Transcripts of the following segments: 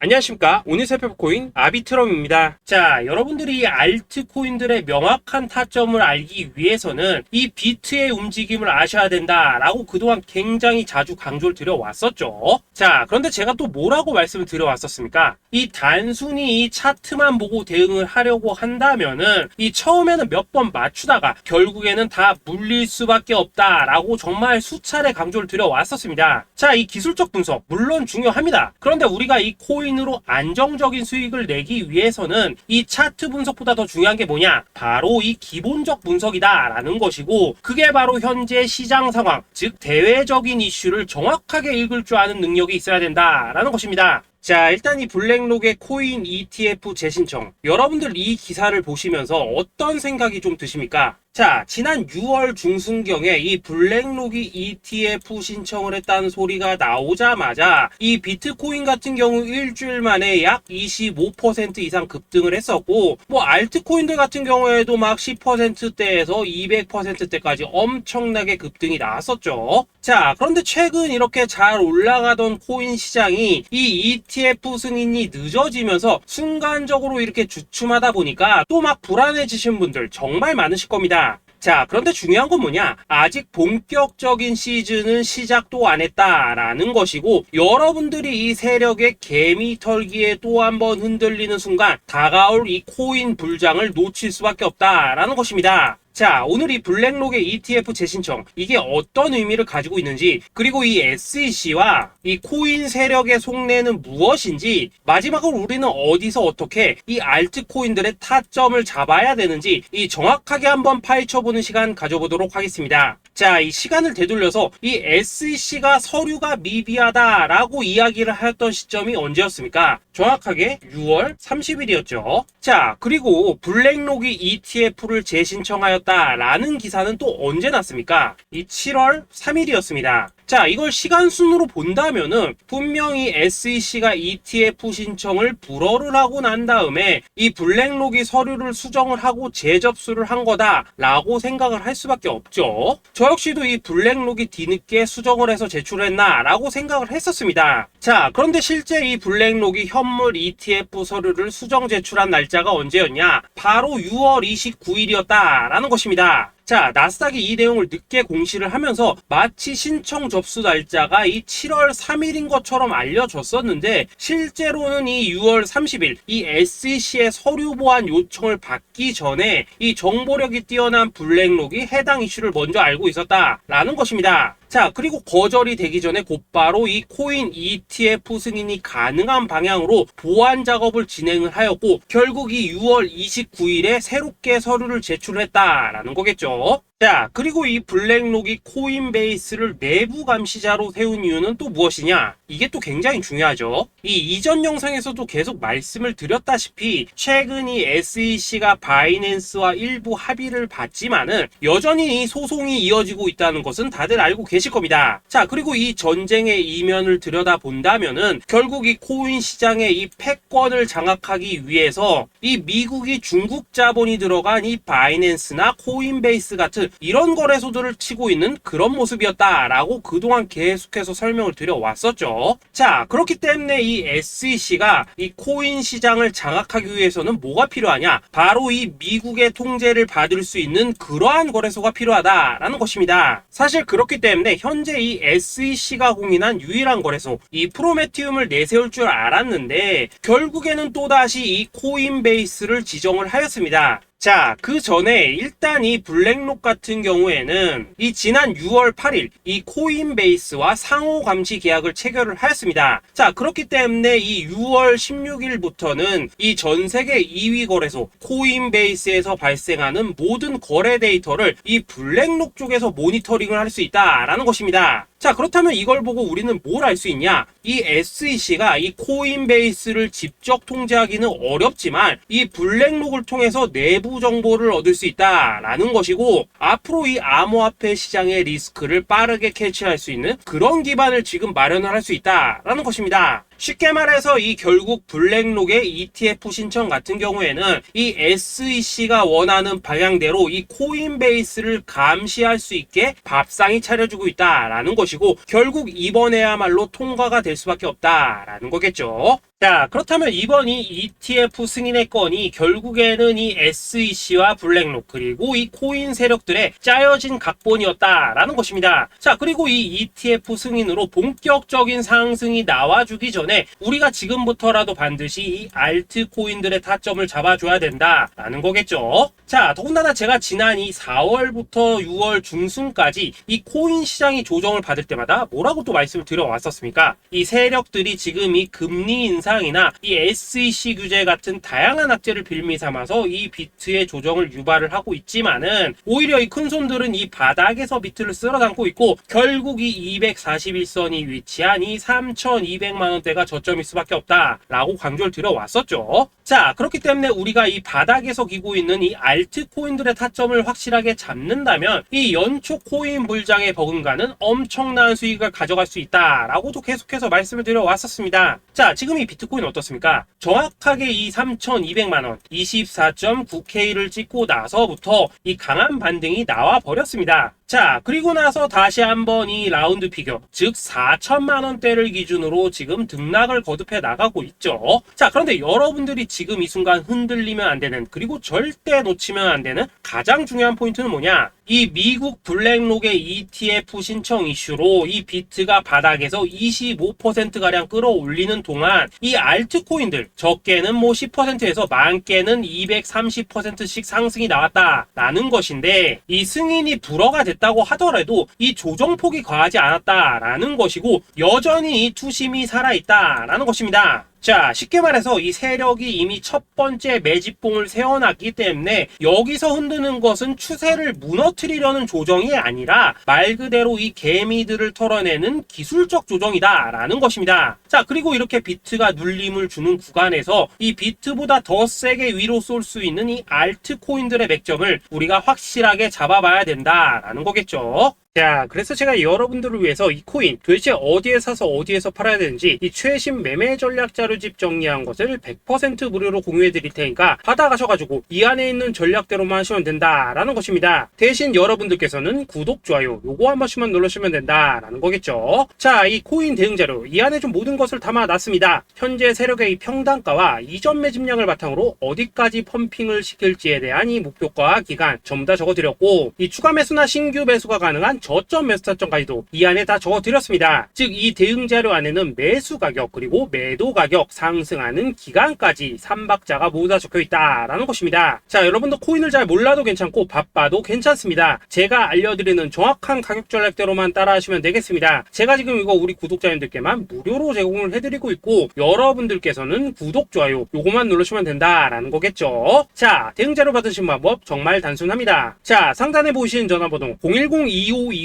안녕하십니까. 오늘 살펴볼 코인 아비트럼입니다. 자, 여러분들이 이 알트코인들의 명확한 타점을 알기 위해서는 이 비트의 움직임을 아셔야 된다라고 그동안 굉장히 자주 강조를 드려왔었죠. 자, 그런데 제가 또 뭐라고 말씀을 드려왔었습니까? 이 단순히 이 차트만 보고 대응을 하려고 한다면은 이 처음에는 몇 번 맞추다가 결국에는 다 물릴 수밖에 없다라고 정말 수차례 강조를 드려왔었습니다. 자, 이 기술적 분석 물론 중요합니다. 그런데 우리가 이 코인으로 안정적인 수익을 내기 위해서는 이 차트 분석보다 더 중요한 게 뭐냐? 바로 이 기본적 분석이다 라는 것이고, 그게 바로 현재 시장 상황, 즉 대외적인 이슈를 정확하게 읽을 줄 아는 능력이 있어야 된다라는 것입니다. 자, 일단 이 블랙록의 코인 ETF 재신청, 여러분들 이 기사를 보시면서 어떤 생각이 좀 드십니까? 자, 지난 6월 중순경에 이 블랙록이 ETF 신청을 했다는 소리가 나오자마자 이 비트코인 같은 경우 일주일 만에 약 25% 이상 급등을 했었고, 뭐 알트코인들 같은 경우에도 막 10%대에서 200%대까지 엄청나게 급등이 나왔었죠. 자, 그런데 최근 이렇게 잘 올라가던 코인 시장이 이 ETF 승인이 늦어지면서 순간적으로 이렇게 주춤하다 보니까 또 막 불안해지신 분들 정말 많으실 겁니다. 자, 그런데 중요한 건 뭐냐? 아직 본격적인 시즌은 시작도 안 했다라는 것이고, 여러분들이 이 세력의 개미 털기에 또 한 번 흔들리는 순간 다가올 이 코인 불장을 놓칠 수밖에 없다라는 것입니다. 자, 오늘 이 블랙록의 ETF 재신청, 이게 어떤 의미를 가지고 있는지, 그리고 이 SEC와 이 코인 세력의 속내는 무엇인지, 마지막으로 우리는 어디서 어떻게 이 알트코인들의 타점을 잡아야 되는지 이 정확하게 한번 파헤쳐보는 시간 가져보도록 하겠습니다. 자, 이 시간을 되돌려서 이 SEC가 서류가 미비하다라고 이야기를 하였던 시점이 언제였습니까? 정확하게 6월 30일이었죠. 자, 그리고 블랙록이 ETF를 재신청하였다라는 기사는 또 언제 났습니까? 이 7월 3일이었습니다. 자, 이걸 시간순으로 본다면은 분명히 SEC가 ETF 신청을 불허를 하고 난 다음에 이 블랙록이 서류를 수정을 하고 재접수를 한 거다라고 생각을 할 수밖에 없죠. 저 역시도 이 블랙록이 뒤늦게 수정을 해서 제출했나라고 생각을 했었습니다. 자, 그런데 실제 이 블랙록이 현물 ETF 서류를 수정 제출한 날짜가 언제였냐? 바로 6월 29일이었다라는 것입니다. 자, 나스닥이 이 내용을 늦게 공시를 하면서 마치 신청 접수 날짜가 이 7월 3일인 것처럼 알려졌었는데, 실제로는 이 6월 30일 이 SEC의 서류 보완 요청을 받기 전에 이 정보력이 뛰어난 블랙록이 해당 이슈를 먼저 알고 있었다라는 것입니다. 자, 그리고 거절이 되기 전에 곧바로 이 코인 ETF 승인이 가능한 방향으로 보완 작업을 진행을 하였고, 결국 이 6월 29일에 새롭게 서류를 제출했다라는 거겠죠. 자, 그리고 이 블랙록이 코인베이스를 내부 감시자로 세운 이유는 또 무엇이냐? 이게 또 굉장히 중요하죠. 이 이전 영상에서도 계속 말씀을 드렸다시피 최근 이 SEC가 바이낸스와 일부 합의를 봤지만은 여전히 이 소송이 이어지고 있다는 것은 다들 알고 계실 겁니다. 자, 그리고 이 전쟁의 이면을 들여다본다면은 결국 이 코인 시장의 이 패권을 장악하기 위해서 이 미국이 중국 자본이 들어간 이 바이낸스나 코인베이스 같은 이런 거래소들을 치고 있는 그런 모습이었다라고 그동안 계속해서 설명을 드려왔었죠. 자, 그렇기 때문에 이 SEC가 이 코인 시장을 장악하기 위해서는 뭐가 필요하냐? 바로 이 미국의 통제를 받을 수 있는 그러한 거래소가 필요하다라는 것입니다. 사실 그렇기 때문에 현재 이 SEC가 공인한 유일한 거래소, 이 프로메티움을 내세울 줄 알았는데 결국에는 또다시 이 코인베이스를 지정을 하였습니다. 자, 그 전에 일단 이 블랙록 같은 경우에는 이 지난 6월 8일 이 코인베이스와 상호 감시 계약을 체결을 하였습니다. 자, 그렇기 때문에 이 6월 16일부터는 이 전 세계 2위 거래소 코인베이스에서 발생하는 모든 거래 데이터를 이 블랙록 쪽에서 모니터링을 할 수 있다라는 것입니다. 자, 그렇다면 이걸 보고 우리는 뭘 알 수 있냐? 이 SEC가 이 코인베이스를 직접 통제하기는 어렵지만 이 블랙록을 통해서 내부 정보를 얻을 수 있다라는 것이고, 앞으로 이 암호화폐 시장의 리스크를 빠르게 캐치할 수 있는 그런 기반을 지금 마련을 할 수 있다라는 것입니다. 쉽게 말해서 이 결국 블랙록의 ETF 신청 같은 경우에는 이 SEC가 원하는 방향대로 이 코인베이스를 감시할 수 있게 밥상이 차려주고 있다라는 것이고, 결국 이번에야말로 통과가 될 수밖에 없다라는 거겠죠. 자, 그렇다면 이번 이 ETF 승인의 건이 결국에는 이 SEC와 블랙록 그리고 이 코인 세력들의 짜여진 각본이었다라는 것입니다. 자, 그리고 이 ETF 승인으로 본격적인 상승이 나와주기 전에 우리가 지금부터라도 반드시 이 알트 코인들의 타점을 잡아줘야 된다라는 거겠죠. 자, 더군다나 제가 지난 이 4월부터 6월 중순까지 이 코인 시장이 조정을 받을 때마다 뭐라고 또 말씀을 드려왔었습니까? 이 세력들이 지금 이 금리 인상이나 이 SEC 규제 같은 다양한 악재를 빌미 삼아서 이 비트의 조정을 유발을 하고 있지만은 오히려 이 큰손들은 이 바닥에서 비트를 쓸어 담고 있고 결국 이 241선이 위치한 이 3,200만 원대가 저점일 수밖에 없다라고 강조를 드려왔었죠. 자, 그렇기 때문에 우리가 이 바닥에서 기고 있는 이 알트 코인들의 타점을 확실하게 잡는다면 이 연초 코인 불장의 버금가는 엄청난 수익을 가져갈 수 있다라고도 계속해서 말씀을 드려왔었습니다. 자, 지금 이 비트코인 어떻습니까? 정확하게 이 3,200만원 24.9K를 찍고 나서부터 이 강한 반등이 나와 버렸습니다. 자, 그리고 나서 다시 한번 이 라운드 피겨, 즉 4천만원대를 기준으로 지금 등락을 거듭해 나가고 있죠. 자, 그런데 여러분들이 지금 이 순간 흔들리면 안 되는, 그리고 절대 놓치면 안 되는 가장 중요한 포인트는 뭐냐? 이 미국 블랙록의 ETF 신청 이슈로 이 비트가 바닥에서 25%가량 끌어올리는 동안 이 알트코인들 적게는 뭐 10%에서 많게는 230%씩 상승이 나왔다라는 것인데, 이 승인이 불허가 됐다고 하더라도 이 조정폭이 과하지 않았다라는 것이고 여전히 이 투심이 살아있다라는 것입니다. 자, 쉽게 말해서 이 세력이 이미 첫 번째 매집봉을 세워놨기 때문에 여기서 흔드는 것은 추세를 무너뜨리려는 조정이 아니라 말 그대로 이 개미들을 털어내는 기술적 조정이다라는 것입니다. 자, 그리고 이렇게 비트가 눌림을 주는 구간에서 이 비트보다 더 세게 위로 쏠 수 있는 이 알트코인들의 맥점을 우리가 확실하게 잡아봐야 된다라는 거겠죠. 자, 그래서 제가 여러분들을 위해서 이 코인 도대체 어디에 사서 어디에서 팔아야 되는지 이 최신 매매 전략 자료집 정리한 것을 100% 무료로 공유해 드릴 테니까 받아가셔가지고 이 안에 있는 전략대로만 하시면 된다라는 것입니다. 대신 여러분들께서는 구독, 좋아요 요거 한 번씩만 눌러주시면 된다라는 거겠죠. 자, 이 코인 대응 자료 이 안에 좀 모든 것을 담아놨습니다. 현재 세력의 이 평단가와 이전 매집량을 바탕으로 어디까지 펌핑을 시킬지에 대한 이 목표가 기간 전부 다 적어드렸고, 이 추가 매수나 신규 매수가 가능한 저점 매수 타점까지도 이 안에 다 적어드렸습니다. 즉 이 대응 자료 안에는 매수 가격 그리고 매도 가격, 상승하는 기간까지 3박자가 모두 다 적혀있다라는 것입니다. 자, 여러분도 코인을 잘 몰라도 괜찮고 바빠도 괜찮습니다. 제가 알려드리는 정확한 가격 전략대로만 따라하시면 되겠습니다. 제가 지금 이거 우리 구독자님들께만 무료로 제공을 해드리고 있고 여러분들께서는 구독, 좋아요 요거만 누르시면 된다라는 거겠죠. 자, 대응 자료 받으신 방법 정말 단순합니다. 자, 상단에 보이시는 전화번호 010-2529-4421번으로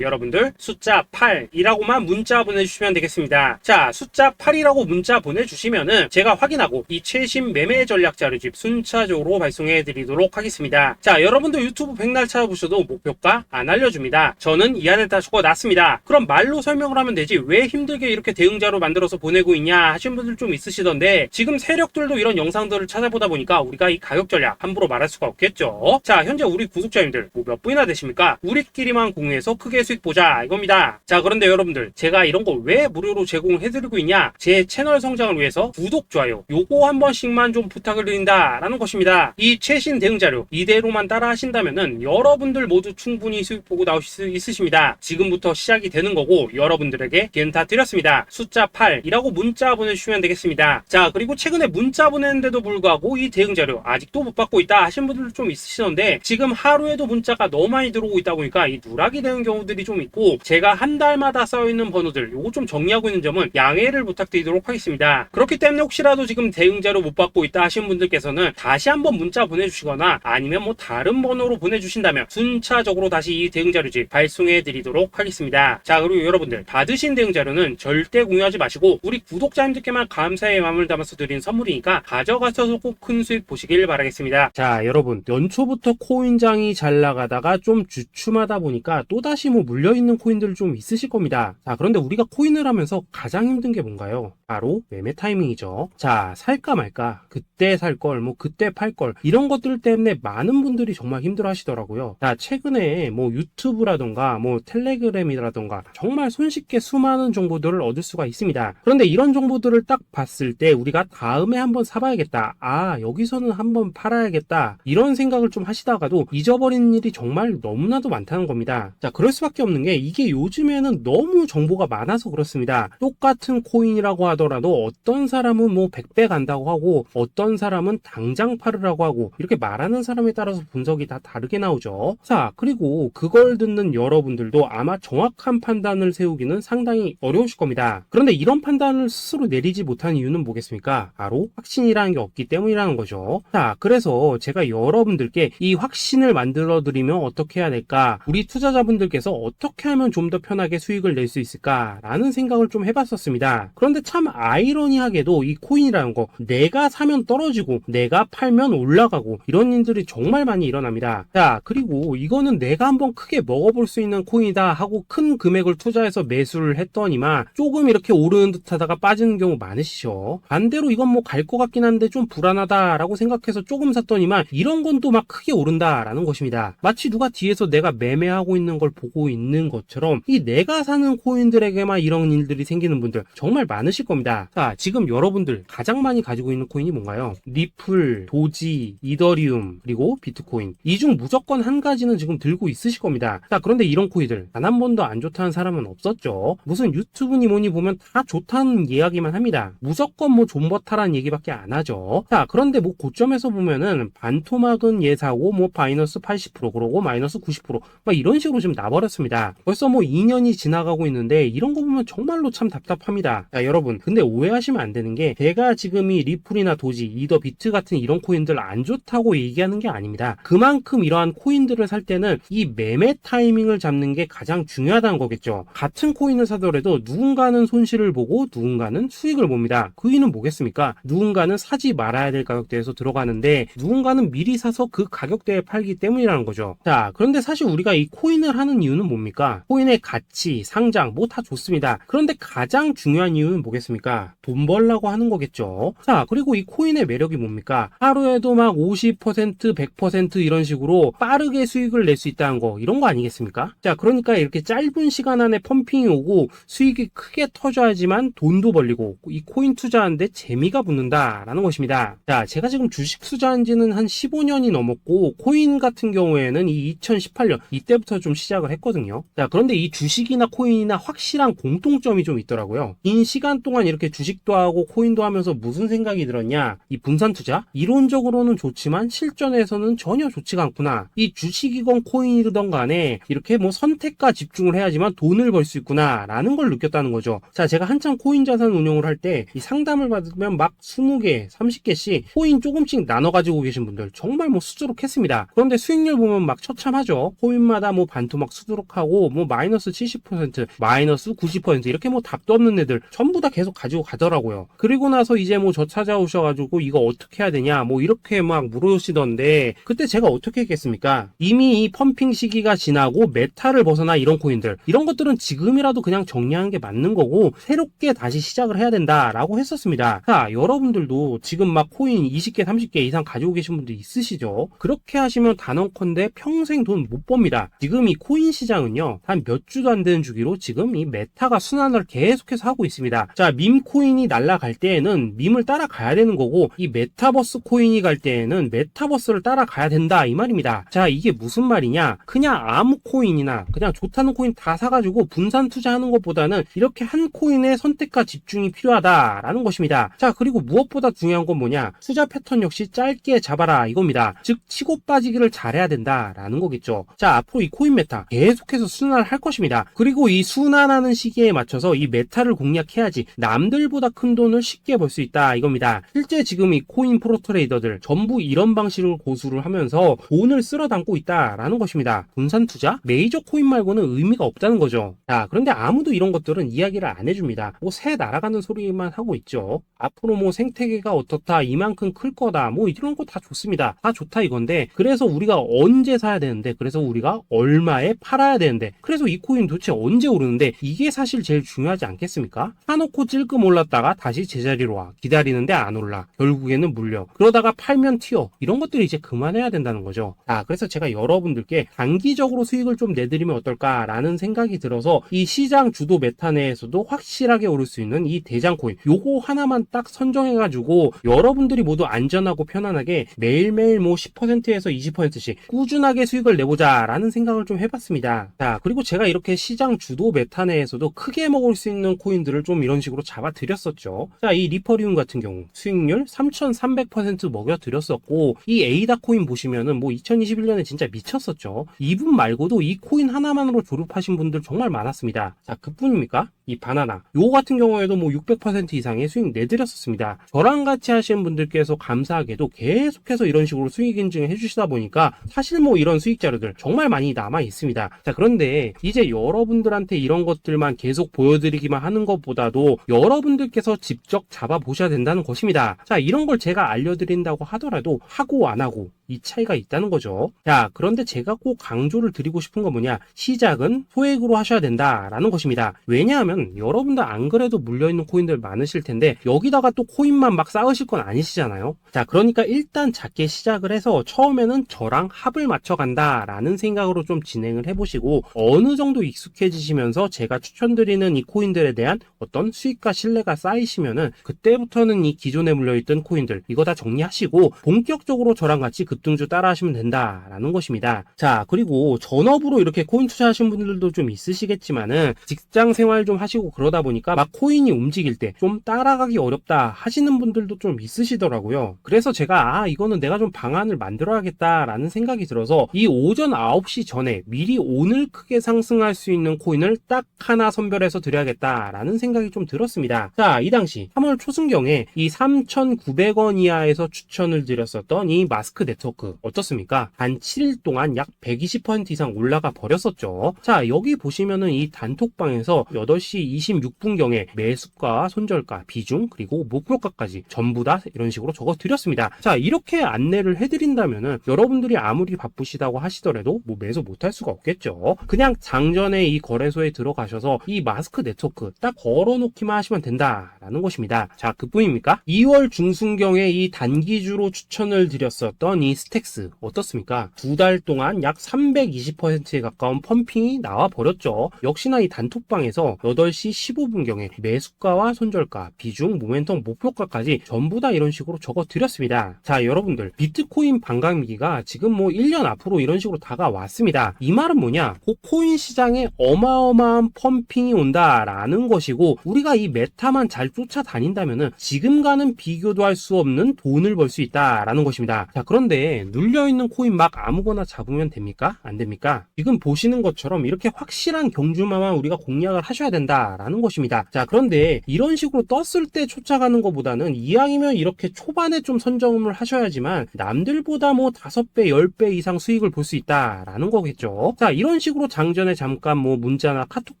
여러분들 숫자 8이라고만 문자 보내주시면 되겠습니다. 자, 숫자 8이라고 문자 보내주시면은 제가 확인하고 이 최신 매매 전략 자료집 순차적으로 발송해 드리도록 하겠습니다. 자, 여러분도 유튜브 백날 찾아보셔도 목표가 안 알려줍니다. 저는 이 안에 다 적어놨습니다. 그럼 말로 설명을 하면 되지 왜 힘들게 이렇게 대응 자료 만들어서 보내고 있냐 하신 분들 좀 있으시던데, 지금 세력들도 이런 영상들을 찾아보다 보니까 우리가 이 가격 전략 함부로 말할 수가 없겠죠. 자, 현재 우리 구독자님들 뭐 몇 분이나 되십니까? 우리끼리만 공유해서 크게 수익 보자 이겁니다. 자, 그런데 여러분들 제가 이런 거 왜 무료로 제공을 해드리고 있냐? 제 채널 성장을 위해서 구독, 좋아요 요거 한 번씩만 좀 부탁을 드린다라는 것입니다. 이 최신 대응 자료 이대로만 따라 하신다면은 여러분들 모두 충분히 수익 보고 나오실 수 있으십니다. 지금부터 시작이 되는 거고 여러분들에게 기회는 다 드렸습니다. 숫자 8이라고 문자 보내주시면 되겠습니다. 자, 그리고 최근에 문자 보냈는데도 불구하고 이 대응 자료 아직도 못 받고 있다 하신 분들 좀 있으시던데, 지금 하루에도 문자가 너무 많이 들어오고 있다 보니까 이 누락이 되는 경우들이 좀 있고 제가 한 달마다 쌓여있는 번호들 요거 좀 정리하고 있는 점은 양해를 부탁드리도록 하겠습니다. 그렇기 때문에 혹시라도 지금 대응 자료 못 받고 있다 하신 분들께서는 다시 한번 문자 보내주시거나 아니면 뭐 다른 번호로 보내주신다면 순차적으로 다시 이 대응 자료집 발송해 드리도록 하겠습니다. 자, 그리고 여러분들 받으신 대응 자료는 절대 공유하지 마시고 우리 구독자님들께만 감사의 마음을 담아서 드린 선물이니까 가져가셔서 꼭 큰 수익 보시길 바라겠습니다. 자, 여러분 연초부터 코인장이 잘 나가다가 코인주가 좀 주춤하다 보니까 또다시 뭐 물려있는 코인들 좀 있으실 겁니다. 자, 그런데 우리가 코인을 하면서 가장 힘든 게 뭔가요? 바로 매매 타이밍이죠. 자, 살까 말까, 그때 살 걸, 뭐 그때 팔 걸, 이런 것들 때문에 많은 분들이 정말 힘들어 하시더라고요. 자, 최근에 뭐 유튜브라던가 뭐 텔레그램이라던가 정말 손쉽게 수많은 정보들을 얻을 수가 있습니다. 그런데 이런 정보들을 딱 봤을 때 우리가 다음에 한번 사봐야겠다, 아 여기서는 한번 팔아야겠다, 이런 생각을 좀 하시다가도 잊어버리는 일이 정말 너무나도 많다는 겁니다. 자, 그럴 수밖에 없는 게 이게 요즘에는 너무 정보가 많아서 그렇습니다. 똑같은 코인이라고 하더라도 어떤 사람은 뭐 100배 간다고 하고 어떤 사람은 당장 팔으라고 하고, 이렇게 말하는 사람에 따라서 분석이 다 다르게 나오죠. 자, 그리고 그걸 듣는 여러분들도 아마 정확한 판단을 세우기는 상당히 어려우실 겁니다. 그런데 이런 판단을 스스로 내리지 못하는 이유는 뭐겠습니까? 바로 확신이라는 게 없기 때문이라는 거죠. 자, 그래서 제가 여러분들께 이 확신을 만들어 드리면 어떻게 해야 될까, 우리 투자자분들께서 어떻게 하면 좀 더 편하게 수익을 낼 수 있을까 라는 생각을 좀 해봤었습니다. 그런데 참 아이러니하게도 이 코인이라는 거, 내가 사면 떨어지고 내가 팔면 올라가고 이런 일들이 정말 많이 일어납니다. 자, 그리고 이거는 내가 한번 크게 먹어볼 수 있는 코인이다 하고 큰 금액을 투자해서 매수를 했더니만 조금 이렇게 오르는 듯 하다가 빠지는 경우 많으시죠. 반대로 이건 뭐 갈 것 같긴 한데 좀 불안하다라고 생각해서 조금 샀더니만 이런 건 또 막 크게 오른다라는 것입니다. 마치 누가 뒤에서 내가 매매하고 있는 걸 보고 있는 것처럼 이 내가 사는 코인들에게만 이런 일들이 생기는 분들 정말 많으실 겁니다. 자, 지금 여러분들 가장 많이 가지고 있는 코인이 뭔가요? 리플, 도지, 이더리움, 그리고 비트코인. 이 중 무조건 한 가지는 지금 들고 있으실 겁니다. 자, 그런데 이런 코인들 단 한 번도 안 좋다는 사람은 없었죠. 무슨 유튜브니 뭐니 보면 다 좋다는 이야기만 합니다. 무조건 뭐 존버타라는 얘기밖에 안 하죠. 자, 그런데 뭐 고점에서 보면은 반토막은 예사고 뭐 마이너스 80% 그러고 마이너스 90% 막 이런 식으로 지금 나버렸습니다. 벌써 뭐 2년이 지나가고 있는데 이런 거 보면 정말로 참 답답합니다. 자, 여러분 근데 오해하시면 안 되는 게 제가 지금 이 리플이나 도지, 이더, 비트 같은 이런 코인들 안 좋다고 얘기하는 게 아닙니다. 그만큼 이러한 코인들을 살 때는 이 매매 타이밍을 잡는 게 가장 중요하다는 거겠죠. 같은 코인을 사더라도 누군가는 손실을 보고 누군가는 수익을 봅니다. 그 이유는 뭐겠습니까? 누군가는 사지 말아야 될 가격대에서 들어가는데 누군가는 미리 사서 그 가격대에 팔기 때문이라는 거죠. 자, 그런데 사실 우리가 이 코인을 하는 이유는 뭡니까? 코인의 가치, 상장 뭐 다 좋습니다. 그런데 가장 중요한 이유는 뭐겠습니까? 돈 벌라고 하는 거겠죠. 자, 그리고 이 코인의 매력이 뭡니까? 하루에도 막 50%, 100% 이런 식으로 빠르게 수익을 낼 수 있다는 거, 이런 거 아니겠습니까? 자, 그러니까 이렇게 짧은 시간 안에 펌핑이 오고 수익이 크게 터져야지만 돈도 벌리고 이 코인 투자하는데 재미가 붙는다라는 것입니다. 자, 제가 지금 주식 투자한 지는 한 15년이 넘었고 코인 같은 경우에는 이 2018년 이때부터 좀 시작을 했거든요. 자, 그런데 이 주식이나 코인이나 확실한 공통점이 좀 있더라고요. 긴 시간 동안 이렇게 주식도 하고 코인도 하면서 무슨 생각이 들었냐? 이 분산 투자? 이론적으로는 좋지만 실전에서는 전혀 좋지가 않구나. 이 주식이건 코인이든 간에 이렇게 뭐 선택과 집중을 해야지만 돈을 벌 수 있구나 라는 걸 느꼈다는 거죠. 자, 제가 한참 코인 자산 운용을 할 때 이 상담을 받으면 막 20개, 30개씩 코인 조금씩 나눠 가지고 계신 분들 정말 뭐 수두룩했습니다. 그런데 수익률 보면 막 처참하죠. 코인마다 뭐 반토막 수두룩하고 뭐 마이너스 70%, 마이너스 90% 이렇게 뭐 답도 없는 애들 전부 다 계속 가지고 가더라고요. 그리고 나서 이제 뭐 저 찾아오셔가지고 이거 어떻게 해야 되냐 뭐 이렇게 막 물으시던데 그때 제가 어떻게 했겠습니까? 이미 이 펌핑 시기가 지나고 메타를 벗어나 이런 코인들, 이런 것들은 지금이라도 그냥 정리하는 게 맞는 거고 새롭게 다시 시작을 해야 된다라고 했었습니다. 자, 여러분들도 지금 막 코인 20개, 30개 이상 가지고 계신 분들 있으시죠? 그렇게 하시면 단언컨대 평생 돈 못 법니다. 지금 이 코인 시장은요, 한 몇 주도 안 되는 주기로 지금 이 메타가 순환을 계속해서 하고 있습니다. 자, 밈 코인이 날아갈 때에는 밈을 따라가야 되는 거고 이 메타버스 코인이 갈 때에는 메타버스를 따라가야 된다 이 말입니다. 자, 이게 무슨 말이냐? 그냥 아무 코인이나 그냥 좋다는 코인 다 사가지고 분산 투자하는 것보다는 이렇게 한 코인에 선택과 집중이 필요하다라는 것입니다. 자, 그리고 무엇보다 중요한 건 뭐냐? 투자 패턴 역시 짧게 잡아라 이겁니다. 즉 치고 빠지기를 잘해야 된다라는 거겠죠. 자, 앞으로 이 코인 메타 계속해서 순환을 할 것입니다. 그리고 이 순환하는 시기에 맞춰서 이 메타를 공략해야지 남들보다 큰 돈을 쉽게 벌 수 있다 이겁니다. 실제 지금 이 코인 프로 트레이더들 전부 이런 방식을 고수를 하면서 돈을 쓸어 담고 있다라는 것입니다. 분산 투자? 메이저 코인 말고는 의미가 없다는 거죠. 자, 그런데 아무도 이런 것들은 이야기를 안 해줍니다. 뭐 새 날아가는 소리만 하고 있죠. 앞으로 뭐 생태계가 어떻다, 이만큼 클 거다, 뭐 이런 거 다 좋습니다. 다 좋다 이건데 그래서 우리가 언제 사야 되는데, 그래서 우리가 얼마에 팔아야 되는데, 그래서 이 코인 도대체 언제 오르는데, 이게 사실 제일 중요하지 않겠습니까? 사놓고 찔끔 올랐다가 다시 제자리로 와. 기다리는데 안 올라. 결국에는 물려. 그러다가 팔면 튀어. 이런 것들이 이제 그만해야 된다는 거죠. 그래서 제가 여러분들께 단기적으로 수익을 좀 내드리면 어떨까라는 생각이 들어서 이 시장 주도 메타 내에서도 확실하게 오를 수 있는 이 대장 코인, 요거 하나만 딱 선정해가지고 여러분들이 모두 안전하고 편안하게 매일매일 뭐 10%에서 20%씩 꾸준하게 수익을 내보자라는 생각을 좀 해봤습니다. 그리고 제가 이렇게 시장 주도 메타 내에서도 크게 먹을 수 있는 코인들을 좀 이런 식으로 잡아드렸었죠. 이 리퍼리움 같은 경우 수익률 3,300% 먹여드렸었고, 이 에이다 코인 보시면은 뭐 2021년에 진짜 미쳤었죠. 이분 말고도 이 코인 하나만으로 졸업하신 분들 정말 많았습니다. 그뿐입니까? 이 바나나, 요거 같은 경우에도 뭐 600% 이상의 수익 내드렸었습니다. 저랑 같이 하시는 분들께서 감사하게도 계속해서 이런 식으로 수익 인증을 해주시다 보니까 사실 뭐 이런 수익 자료들 정말 많이 남아 있습니다. 그런데 이제 여러분들한테 이런 것들만 계속 보여드리기만 하는 것보다도 여러분들께서 직접 잡아보셔야 된다는 것입니다. 이런 걸 제가 알려드린다고 하더라도 하고 안 하고 이 차이가 있다는 거죠. 그런데 제가 꼭 강조를 드리고 싶은 건 뭐냐, 시작은 소액으로 하셔야 된다라는 것입니다. 왜냐하면 여러분들 안 그래도 물려있는 코인들 많으실 텐데 여기다가 또 코인만 막 쌓으실 건 아니시잖아요. 그러니까 일단 작게 시작을 해서 처음에는 저랑 합을 맞춰간다라는 생각으로 좀 진행을 해보시고, 어느 정도 익숙해지시면서 제가 추천드리는 이 코인들에 대한 어떤 수익과 신뢰가 쌓이시면은 그때부터는 이 기존에 물려있던 코인들 이거 다 정리하시고 본격적으로 저랑 같이 급등주 따라 하시면 된다라는 것입니다. 그리고 전업으로 이렇게 코인 투자하시는 분들도 좀 있으시겠지만은 직장 생활 좀 하시고 그러다 보니까 막 코인이 움직일 때 좀 따라가기 어렵다 하시는 분들도 좀 있으시더라고요. 그래서 제가 이거는 내가 좀 방안을 만들어야겠다라는 생각이 들어서 이 오전 9시 전에 미리 오늘 크게 상승할 수 있는 코인을 딱 하나 선별해서 드려야겠다라는 생각이 좀 들었습니다. 이 당시 3월 초순경에 이 3,900원 이하에서 추천을 드렸었던 이 마스크 네트워크 어떻습니까? 단 7일 동안 약 120% 이상 올라가 버렸었죠. 여기 보시면은 이 단톡방에서 8시 26분경에 매수가, 손절가, 비중, 그리고 목표가까지 전부 다 이런 식으로 적어 드렸습니다. 이렇게 안내를 해드린다면은 여러분들이 아무리 바쁘시다고 하시더라도 뭐 매수 못할 수가 없겠죠. 그냥 장전에 이 거래소에 들어가셔서 이 마스크 네트워크 딱 걸어놓기만 하시면 된다라는 것입니다. 그뿐입니까? 2월 중순경에 이 단기주로 추천을 드렸었던 이 스택스 어떻습니까? 2달 동안 약 320%에 가까운 펌핑이 나와 버렸죠. 역시나 이 단톡방에서 8시 15분경에 매수가와 손절가, 비중, 모멘텀, 목표가까지 전부 다 이런 식으로 적어 드렸습니다. 여러분들, 비트코인 반감기가 지금 뭐 1년 앞으로 이런 식으로 다가왔습니다. 이 말은 뭐냐? 코인 시장에 어마어마한 펌핑이 온다라는 것이고, 우리가 이 메타만 잘 쫓아다닌다면은 지금과는 비교도 할 수 없는 돈을 벌 수 있다라는 것입니다. 그런데 눌려있는 코인 막 아무거나 잡으면 됩니까? 안 됩니까? 지금 보시는 것처럼 이렇게 확실한 경주마만 우리가 공략을 하셔야 된다라는 것입니다. 그런데 이런 식으로 떴을 때 쫓아가는 것보다는 이왕이면 이렇게 초반에 좀 선점을 하셔야지만 남들보다 뭐 5배, 10배 이상 수익을 볼 수 있다라는 거겠죠. 이런 식으로 장전에 잠깐 뭐 문자나 카톡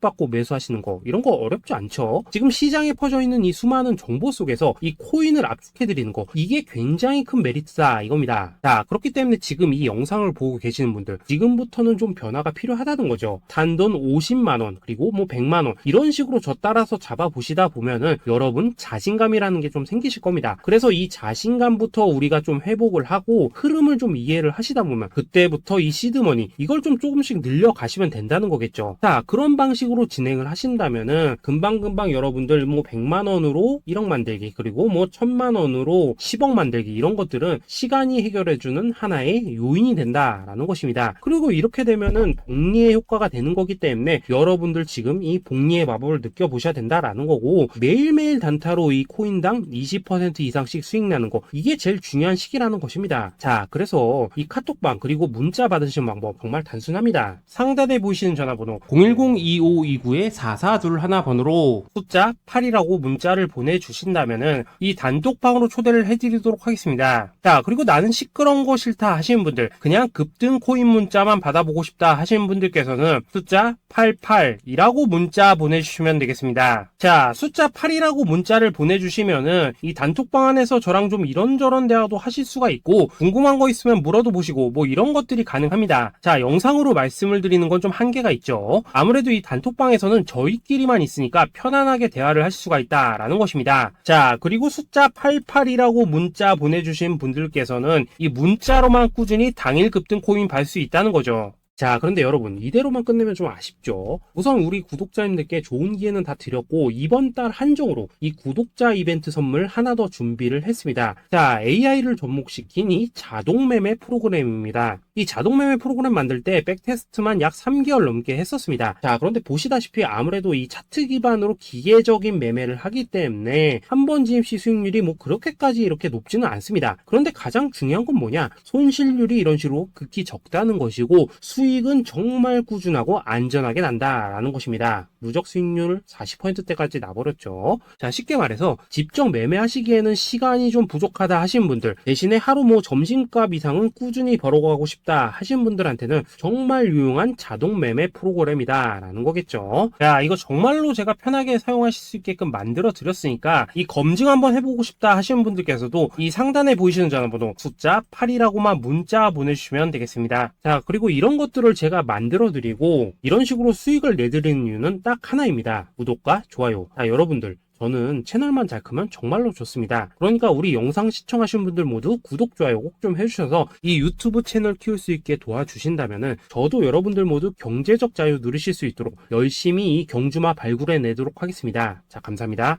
받고 매수하시는 거, 이런 거 어렵지 않죠. 지금 시장에 퍼져 있는 이 수많은 정보 속에서 이 코인을 압축해드리는 거, 이게 굉장히 큰 메리트다 이겁니다. 그렇기 때문에 지금 이 영상을 보고 계시는 분들, 지금부터는 좀 변화가 필요하다는 거죠. 단돈 50만원 그리고 뭐 100만원 이런 식으로 저 따라서 잡아보시다 보면은 여러분 자신감이라는 게 좀 생기실 겁니다. 그래서 이 자신감부터 우리가 좀 회복을 하고 흐름을 좀 이해를 하시다 보면 그때부터 이 시드머니 이걸 좀 조금씩 늘려가시면 된다는 거겠죠. 그런 방식으로 진행을 하신다면은 금방금방 여러분들 뭐 100만원으로 1억 만들기, 그리고 뭐 1000만원으로 10억 만들기, 이런 것들은 시간이 해결해주는 하나의 요인이 된다라는 것입니다. 그리고 이렇게 되면은 복리의 효과가 되는 거기 때문에 여러분들 지금 이 복리의 마법을 느껴보셔야 된다라는 거고, 매일매일 단타로 이 코인당 20% 이상씩 수익 나는 거, 이게 제일 중요한 시기라는 것입니다. 그래서 이 카톡방 그리고 문자 받으시는 방법 정말 단순합니다. 상단에 보이시는 전화번호 010-2529-4421번으로 숫자 8이라고 문자를 보내주신다면은 이 단톡방으로 초대를 해드리도록 하겠습니다. 그리고 나는 시끄러운 거 싫다 하시는 분들, 그냥 급등 코인 문자만 받아보고 싶다 하시는 분들께서는 숫자 88이라고 문자 보내주시면 되겠습니다. 숫자 8이라고 문자를 보내주시면은 이 단톡방 안에서 저랑 좀 이런저런 대화도 하실 수가 있고, 궁금한 거 있으면 물어도 보시고 뭐 이런 것들이 수익들이 가능합니다. 자, 영상으로 말씀을 드리는 건 좀 한계가 있죠. 아무래도 이 단톡방에서는 저희끼리만 있으니까 편안하게 대화를 할 수가 있다라는 것입니다. 자, 그리고 숫자 88이라고 문자 보내주신 분들께서는 이 문자로만 꾸준히 당일 급등 코인 받을 수 있다는 거죠. 자, 그런데 여러분, 이대로만 끝내면 좀 아쉽죠. 우선 우리 구독자님들께 좋은 기회는 다 드렸고 이번 달 한정으로 이 구독자 이벤트 선물 하나 더 준비를 했습니다. 자, AI를 접목시킨 이 자동매매 프로그램입니다. 이 자동매매 프로그램 만들 때 백테스트만 약 3개월 넘게 했었습니다. 자, 그런데 보시다시피 아무래도 이 차트 기반으로 기계적인 매매를 하기 때문에 한 번 지입 시 수익률이 뭐 그렇게까지 이렇게 높지는 않습니다. 그런데 가장 중요한 건 뭐냐? 손실률이 이런 식으로 극히 적다는 것이고 수익은 정말 꾸준하고 안전하게 난다라는 것입니다. 누적 수익률 40%대까지 나버렸죠. 자, 쉽게 말해서 직접 매매하시기에는 시간이 좀 부족하다 하신 분들, 대신에 하루 뭐 점심값 이상은 꾸준히 벌어가고 싶다 하신 분들한테는 정말 유용한 자동 매매 프로그램이다 라는 거겠죠. 자, 이거 정말로 제가 편하게 사용하실 수 있게끔 만들어 드렸으니까 이 검증 한번 해보고 싶다 하시는 분들께서도 이 상단에 보이시는 전화번호 숫자 8이라고만 문자 보내주시면 되겠습니다. 자, 그리고 이런 것들을 제가 만들어 드리고 이런 식으로 수익을 내드리는 이유는 딱 하나입니다. 구독과 좋아요. 자, 여러분들, 저는 채널만 잘 크면 정말로 좋습니다. 그러니까 우리 영상 시청하신 분들 모두 구독, 좋아요 꼭 좀 해주셔서 이 유튜브 채널 키울 수 있게 도와주신다면은 저도 여러분들 모두 경제적 자유 누리실 수 있도록 열심히 이 경주마 발굴해 내도록 하겠습니다. 자, 감사합니다.